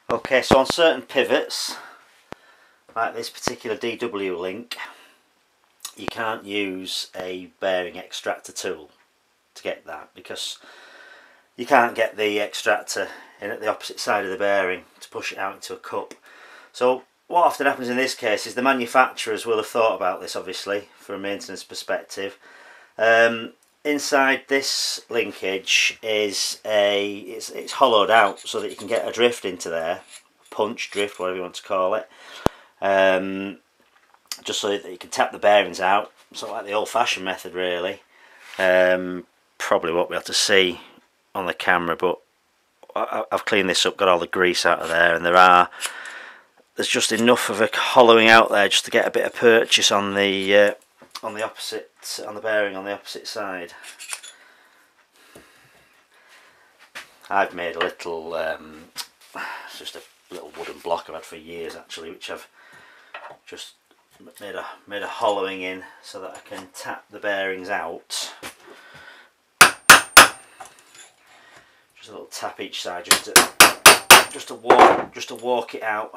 Okay, so on certain pivots, like this particular DW link, you can't use a bearing extractor tool to get that, because you can't get the extractor in at the opposite side of the bearing to push it out into a cup. So what often happens in this case is the manufacturers will have thought about this, obviously, from a maintenance perspective. Inside this linkage is it's hollowed out so that you can get a drift into there, punch, drift, whatever you want to call it, just so that you can tap the bearings out, sort of like the old-fashioned method, really. Probably won't be able to see on the camera, but I've cleaned this up, got all the grease out of there, and there's just enough of a hollowing out there just to get a bit of purchase on the bearing on the opposite side. I've made a little, it's just a little wooden block I've had for years actually, which I've just made a hollowing in so that I can tap the bearings out. Just a little tap each side, just to walk it out.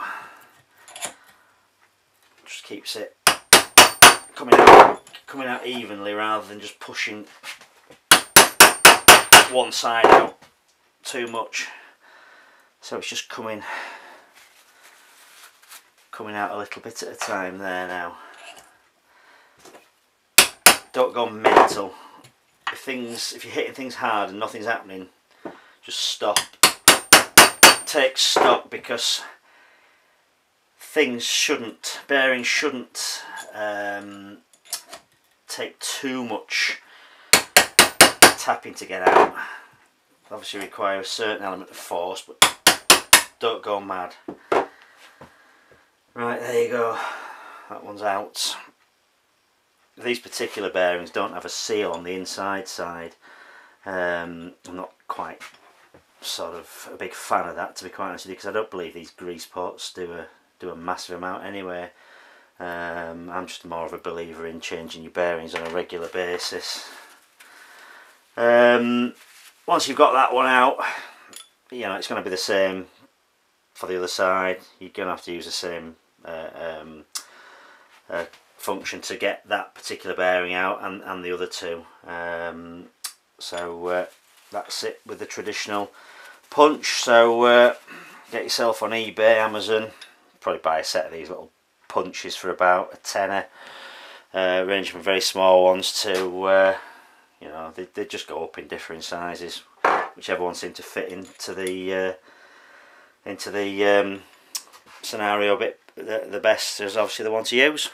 Just keeps it coming out evenly rather than just pushing one side out too much. So it's just coming out a little bit at a time there now. Don't go mental. If you're hitting things hard and nothing's happening, just stop. Take stock, because bearings shouldn't take too much tapping to get out. Obviously require a certain element of force, but don't go mad. Right, there you go, that one's out. These particular bearings don't have a seal on the inside side. I'm not quite sort of a big fan of that, to be quite honest with you, because I don't believe these grease pots do a massive amount anyway. I'm just more of a believer in changing your bearings on a regular basis. Once you've got that one out, you know, it's going to be the same for the other side. You're going to have to use the same function to get that particular bearing out, and the other two. So that's it with the traditional punch. So get yourself on eBay, Amazon, probably buy a set of these little punches for about a tenner, ranging from very small ones to you know, they just go up in different sizes, whichever one seems to fit into the scenario a bit the best is obviously the one to use.